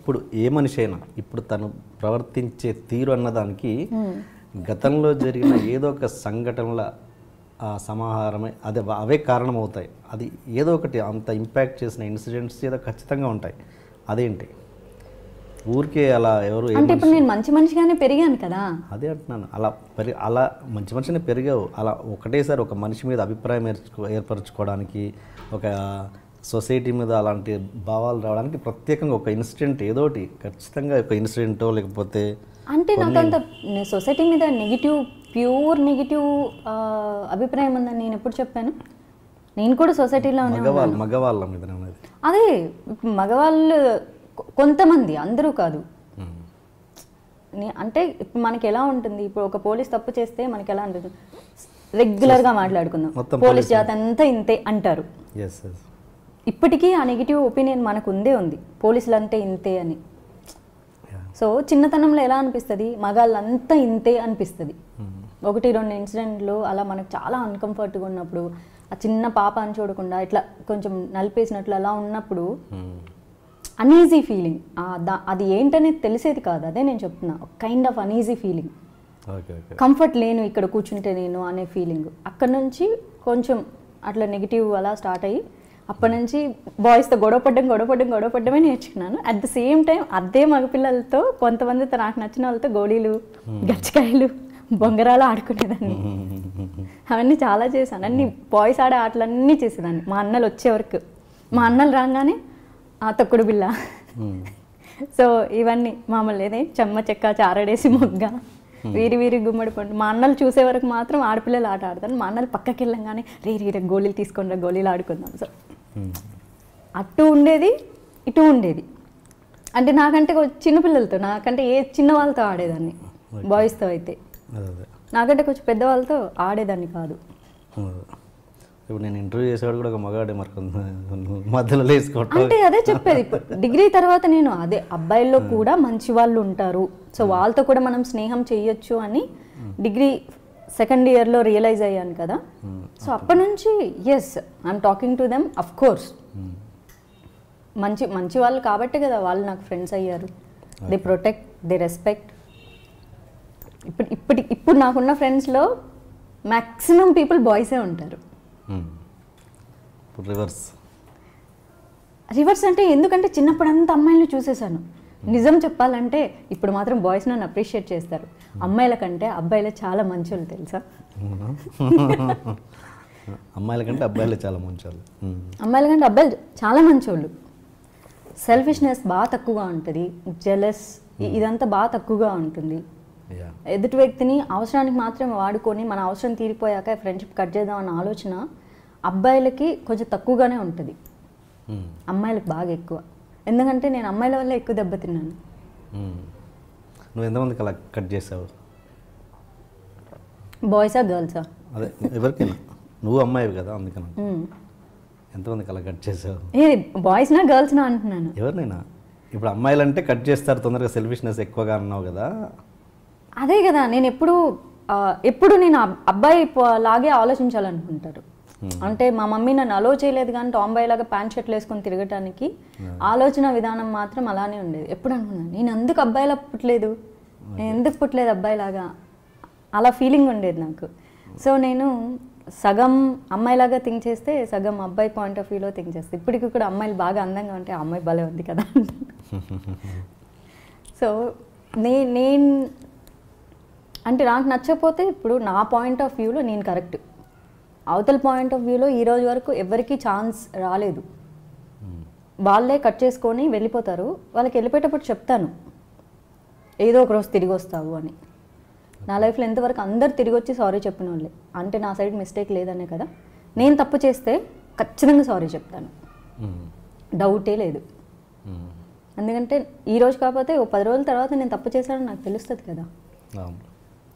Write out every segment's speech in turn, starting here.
ఇప్పుడు ఏ మనిషి అయినా ఇప్పుడు తను ప్రవర్తించే తీరు అన్నదానికి గతంలో జరిగిన ఏదో ఒక సంఘటనల ఆ సమాహారమే అవే కారణమవుతాయి. అది ఏదో ఒకటి అంత ఇంపాక్ట్ చేసిన ఇన్సిడెంట్స్ ఏదో ఖచ్చితంగా ఉంటాయి. అదేంటి ఊరికే అలా ఎవరు అంటే ఇప్పుడు నేను మంచి మనిషిగానే పెరిగాను కదా. అదే అంటున్నాను. అలా మంచి మనిషిని పెరిగావు. అలా ఒకటేసారి ఒక మనిషి మీద అభిప్రాయం ఏర్పరచుకోవడానికి, ఒక సొసైటీ మీద అలాంటి భావాలు రావడానికి ప్రత్యేకంగా ఒక ఇన్సిడెంట్ ఏదోటి ఖచ్చితంగా ఒక ఇన్సిడెంటో లేకపోతే అంటే నాకు అంత సొసైటీ మీద ప్యూర్ నెగిటివ్ అభిప్రాయం ఉందని నేను ఎప్పుడు చెప్పాను? నేను కూడా సొసైటీలో మగవాళ్ళ మీద అదే మగవాళ్ళు కొంతమంది, అందరూ కాదు. అంటే ఇప్పుడు మనకి ఎలా ఉంటుంది, ఇప్పుడు ఒక పోలీస్ తప్పు చేస్తే మనకి ఎలా ఉంటుంది, రెగ్యులర్గా మాట్లాడుకుందాం పోలీస్ జాతి అంతా ఇంతే అంటారు. ఇప్పటికీ ఆ నెగిటివ్ ఒపీనియన్ మనకు ఉంది, పోలీసులు అంటే ఇంతే అని. సో చిన్నతనంలో ఎలా అనిపిస్తుంది, మగాళ్ళంతా ఇంతే అనిపిస్తుంది. 1-2 ఇన్సిడెంట్లు అలా మనకు చాలా అన్కంఫర్ట్గా ఉన్నప్పుడు, ఆ చిన్న పాప అని చూడకుండా ఇట్లా కొంచెం నలిపేసినట్లు అలా ఉన్నప్పుడు అన్ఈజీ ఫీలింగ్, అది ఏంటనేది తెలిసేది కాదు. అదే నేను చెప్తున్నా, kind of uneasy feeling, comfort లేను ఇక్కడ కూర్చుంటే నేను అనే ఫీలింగ్. అక్కడ నుంచి కొంచెం అట్లా నెగిటివ్ అలా స్టార్ట్ అయ్యి అప్పటి నుంచి బాయ్స్తో గొడవపడ్డమే నేర్చుకున్నాను. అట్ ద సేమ్ టైం అదే మగపిల్లలతో కొంతమందితో నాకు నచ్చిన వాళ్ళతో గోళీలు, గచ్చకాయలు, బొంగరాలు ఆడుకునేదాన్ని. అవన్నీ చాలా చేశాను. అన్ని బాయ్స్ ఆడే ఆటలన్నీ చేసేదాన్ని. మా అన్నలు వచ్చే వరకు, మా అన్నలు రాగానే ఆ తొక్కుడు బిళ్ళ, సో ఇవన్నీ మామూలు ఏదే చెమ్మ చెక్క, చారడేసి మొగ్గ, వీరి గుమ్మడి పండు. మా అన్నలు చూసే వరకు మాత్రం ఆడపిల్లలు ఆట ఆడతాను. మా అన్నలు పక్కకి వెళ్ళంగానే రే గోళీలు తీసుకొని గోళీలు ఆడుకుందాం. సో అటు ఉండేది, ఇటు ఉండేది. అంటే నాకంటే చిన్నపిల్లలతో, నాకంటే చిన్న వాళ్ళతో ఆడేదాన్ని. బాయ్స్తో అయితే, నాకంటే కొంచెం పెద్దవాళ్ళతో ఆడేదాన్ని కాదు. ఇప్పుడు నేను ఇంటర్వ్యూ చేసేవాడు కూడా ఒక మగాడే మధ్యలో వేసుకోవటం. అంటే అదే చెప్పేది, డిగ్రీ తర్వాత నేను అదే అబ్బాయిల్లో కూడా మంచి వాళ్ళు ఉంటారు, సో వాళ్ళతో కూడా మనం స్నేహం చెయ్యొచ్చు అని డిగ్రీ సెకండ్ ఇయర్లో రియలైజ్ అయ్యాను కదా. సో అప్పటి నుంచి yes I'm talking to them. Of course మంచి వాళ్ళు కాబట్టే కదా వాళ్ళు నాకు ఫ్రెండ్స్ అయ్యారు. They protect, they respect. ఇప్పుడు నాకున్న ఫ్రెండ్స్లో మ్యాక్సిమం పీపుల్ బాయ్సే ఉంటారు. రివర్స్ అంటే ఎందుకంటే చిన్నప్పుడంతా అమ్మాయిలను చూసేసాను. నిజం చెప్పాలంటే ఇప్పుడు మాత్రం బాయ్స్ నన్ను అప్రిషియేట్ చేస్తారు. అమ్మాయిల కంటే అబ్బాయిలే చాలా మంచోళ్ళు తెలుసా. అమ్మాయిల కంటే అబ్బాయిలే చాలా మంచోళ్ళు. అమ్మాయిల కంటే అబ్బాయిలు చాలా మంచోళ్ళు. సెల్ఫిష్నెస్ బాగా తక్కువగా ఉంటుంది, జెలస్ ఇదంతా బాగా తక్కువగా ఉంటుంది. ఎదుటి వ్యక్తిని అవసరానికి మాత్రమే వాడుకొని మన అవసరం తీరిపోయాక ఫ్రెండ్షిప్ కట్ చేద్దాం అన్న ఆలోచన అబ్బాయిలకి కొంచెం తక్కువగానే ఉంటుంది, అమ్మాయిలకు బాగా ఎక్కువ. ఎందుకంటే నేను అమ్మాయిల వల్ల ఎక్కువ దెబ్బతిన్నాను. నువ్వు ఎంతమందికి అలా కట్ చేసావు? బాయ్సా గర్ల్సా? అదే ఎవరికైనా, నువ్వు అమ్మాయివి కదా అందుకని. ఎంతమందికి అలా కట్ చేసావు? ఏ బాయ్స్నా గర్ల్స్నా అంటున్నాను. ఎవరినైనా. ఇప్పుడు అమ్మాయిలు అంటే కట్ చేస్తారు తొందరగా, సెల్ఫిష్నెస్ ఎక్కువగా అన్నావు కదా. అదే కదా, నేను ఎప్పుడు నేను అబ్బాయి లాగే ఆలోచించాలనుకుంటారు. అంటే మా మమ్మీ నన్ను అలో చేయలేదు కానీ టాంబాయ్ లాగా ప్యాంట్ షర్ట్లు వేసుకొని తిరగటానికి ఆలోచన విధానం మాత్రం అలానే ఉండేది. ఎప్పుడు అనుకున్నాను నేను ఎందుకు అబ్బాయిలా పుట్టలేదు, నేను ఎందుకు పుట్టలేదు అబ్బాయిలాగా, అలా ఫీలింగ్ ఉండేది నాకు. సో నేను సగం అమ్మాయిలాగా థింక్ చేస్తే సగం అబ్బాయి పాయింట్ ఆఫ్ వ్యూలో థింక్ చేస్తే ఇప్పటికి కూడా అమ్మాయిలు బాగా అందంగా ఉంటే అమ్మాయి భలే ఉంది కదా అంటాను. సో నేను అంటే నాకు నచ్చకపోతే ఇప్పుడు నా పాయింట్ ఆఫ్ వ్యూలో నేను కరెక్ట్, అవతల పాయింట్ ఆఫ్ వ్యూలో ఈరోజు వరకు ఎవరికి ఛాన్స్ రాలేదు. వాళ్ళే కట్ చేసుకొని వెళ్ళిపోతారు. వాళ్ళకి వెళ్ళిపోయేటప్పుడు చెప్తాను ఏదో ఒక రోజు తిరిగి వస్తావు అని. నా లైఫ్లో ఎంతవరకు అందరు తిరిగి వచ్చి సారీ చెప్పిన వాళ్ళే. అంటే నా సైడ్ మిస్టేక్ లేదనే కదా. నేను తప్పు చేస్తే ఖచ్చితంగా సారీ చెప్తాను, డౌటే లేదు. ఎందుకంటే ఈరోజు కాకపోతే ఓ 10 రోజుల తర్వాత నేను తప్పు చేశానని నాకు తెలుస్తుంది కదా.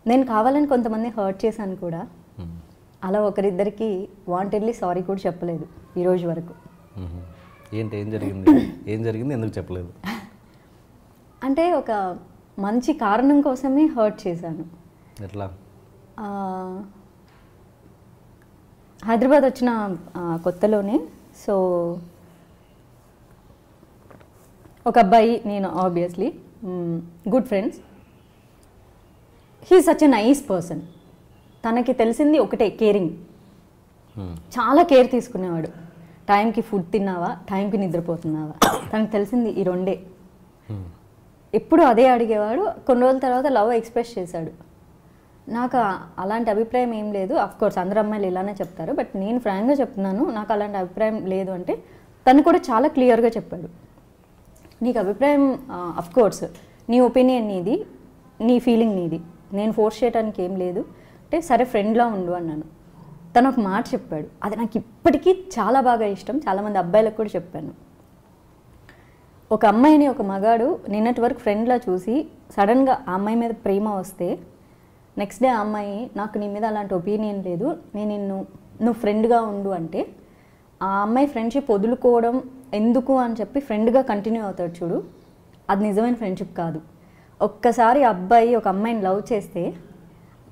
నేను కావాలని కొంతమంది హర్ట్ చేశాను కూడా. అలా ఒకరిద్దరికి వాంటెడ్లీ సారీ కూడా చెప్పలేదు ఈరోజు వరకు. ఏం జరిగింది ఎందుకు చెప్పలేదు? అంటే ఒక మంచి కారణం కోసమే హర్ట్ చేశాను. ఎట్లా? హైదరాబాద్ వచ్చిన కొత్తలోనే, సో ఒక అబ్బాయి, నేను obviously good friends, he such a nice person. తనకి తెలిసింది ఒకటే, కేరింగ్. చాలా కేర్ తీసుకునేవాడు. టైంకి ఫుడ్ తిన్నావా, టైంకి నిద్రపోతున్నావా, తనకు తెలిసింది ఈ రెండే. ఎప్పుడు అదే అడిగేవాడు. కొన్ని రోజుల తర్వాత లవ్ ఎక్స్ప్రెస్ చేశాడు. నాకు అలాంటి అభిప్రాయం ఏం లేదు. కోర్స్ అందరు అమ్మాయిలు ఇలానే చెప్తారు, బట్ నేను ఫ్రాంక్గా చెప్తున్నాను, నాకు అలాంటి అభిప్రాయం లేదు అంటే తను కూడా చాలా క్లియర్గా చెప్పాడు. నీకు అభిప్రాయం కోర్స్ నీ ఒపీనియన్ నీది, నీ ఫీలింగ్ నీది, నేను ఫోర్స్ చేయడానికి ఏం లేదు అంటే సరే ఫ్రెండ్లా ఉండు అన్నాను. తను ఒక మాట చెప్పాడు, అది నాకు ఇప్పటికీ చాలా బాగా ఇష్టం. చాలామంది అబ్బాయిలకు కూడా చెప్పాను. ఒక అమ్మాయిని ఒక మగాడు నిన్నటి వరకు ఫ్రెండ్లా చూసి సడన్గా ఆ అమ్మాయి మీద ప్రేమ వస్తే నెక్స్ట్ డే ఆ అమ్మాయి నాకు నీ మీద అలాంటి ఒపీనియన్ లేదు, నేను నువ్వు ఫ్రెండ్గా ఉండు అంటే ఆ అమ్మాయి ఫ్రెండ్షిప్ వదులుకోవడం ఎందుకు అని చెప్పి ఫ్రెండ్గా కంటిన్యూ అవుతాడు చూడు, అది నిజమైన ఫ్రెండ్షిప్ కాదు. ఒక్కసారి అబ్బాయి ఒక అమ్మాయిని లవ్ చేస్తే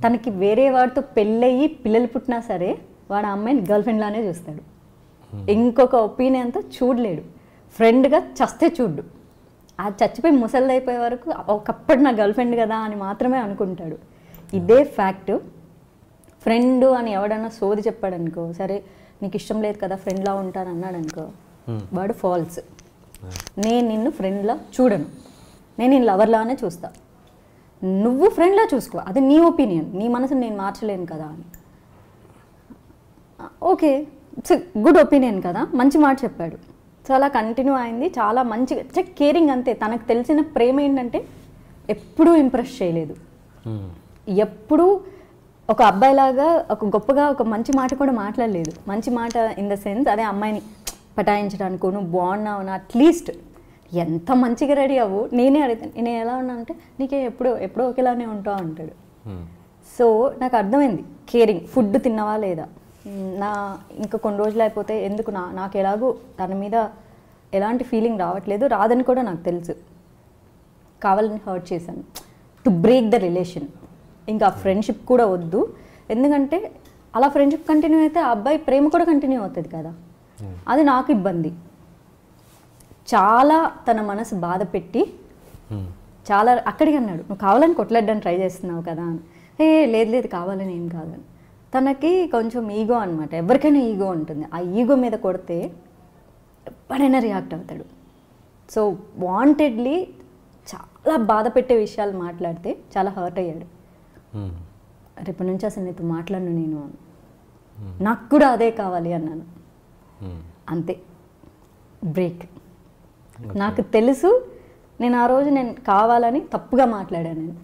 తనకి వేరే వాడితో పెళ్ళయ్యి పిల్లలు పుట్టినా సరే వాడు ఆ అమ్మాయిని గర్ల్ ఫ్రెండ్లానే చూస్తాడు. ఇంకొక ఒపీనియన్తో చూడలేడు. ఫ్రెండ్గా చస్తే చూడు. అది చచ్చిపోయి ముసలిదైపోయే వరకు ఒకప్పుడు నా గర్ల్ ఫ్రెండ్ కదా అని మాత్రమే అనుకుంటాడు. ఇదే ఫ్యాక్ట్. ఫ్రెండ్ అని ఎవడన్నా సోది చెప్పాడనుకో, సరే నీకు ఇష్టం లేదు కదా ఫ్రెండ్లా ఉంటాను అన్నాడు అనుకో, వాడు ఫాల్స్. నేను నిన్ను ఫ్రెండ్లా చూడను, నేను నిన్ను లవర్లానే చూస్తా. నువ్వు ఫ్రెండ్లా చూసుకో, అది నీ ఒపీనియన్, నీ మనసుని నేను మార్చలేను కదా అని. ఓకే, ఇట్స్ గుడ్ ఒపీనియన్ కదా, మంచి మాట చెప్పాడు. సో అలా కంటిన్యూ అయింది. చాలా మంచిగా కేరింగ్. అంతే. తనకు తెలిసిన ప్రేమ ఏంటంటే ఎప్పుడూ ఇంప్రెస్ చేయలేదు. ఎప్పుడూ ఒక అబ్బాయిలాగా ఒక గొప్పగా ఒక మంచి మాట కూడా మాట్లాడలేదు. మంచి మాట ఇన్ ద సెన్స్ అదే అమ్మాయిని పటాయించడానికి, నువ్వు బాగున్నావు అని అట్లీస్ట్ ఎంత మంచిగా రెడీ అవ్వు. నేనే అడుగుతాను, నేను ఎలా ఉన్నా అంటే నీకే ఎప్పుడో ఒకేలానే ఉంటావు అంటాడు. సో నాకు అర్థమైంది కేరింగ్. ఫుడ్ తిన్నావా లేదా, ఇంకా కొన్ని రోజులు అయిపోతే ఎందుకు నాకు ఎలాగో తన మీద ఎలాంటి ఫీలింగ్ రావట్లేదు, రాదని కూడా నాకు తెలుసు. కావాలని హర్ట్ చేశాను టు బ్రేక్ ద రిలేషన్. ఇంకా ఫ్రెండ్షిప్ కూడా వద్దు, ఎందుకంటే అలా ఫ్రెండ్షిప్ కంటిన్యూ అయితే ఆ అబ్బాయి ప్రేమ కూడా కంటిన్యూ అవుతుంది కదా, అది నాకు ఇబ్బంది. చాలా తన మనసు బాధ పెట్టి చాలా అక్కడికి అన్నాడు, నువ్వు కావాలని కొట్లాడడానికి ట్రై చేస్తున్నావు కదా అని. లేదు కావాలని ఏం కాదని. తనకి కొంచెం ఈగో అనమాట. ఎవరికైనా ఈగో ఉంటుంది. ఆ ఈగో మీద కొడితే ఎప్పుడైనా రియాక్ట్ అవుతాడు. సో వాంటెడ్లీ చాలా బాధ పెట్టే విషయాలు మాట్లాడితే చాలా హర్ట్ అయ్యాడు. రేపటి నుంచి అసలు నీతో మాట్లాడను నేను, నాకు కూడా అదే కావాలి అన్నాను. అంతే, బ్రేక్. నాకు తెలుసు నేను ఆ రోజు కావాలని తప్పుగా మాట్లాడాను. నేను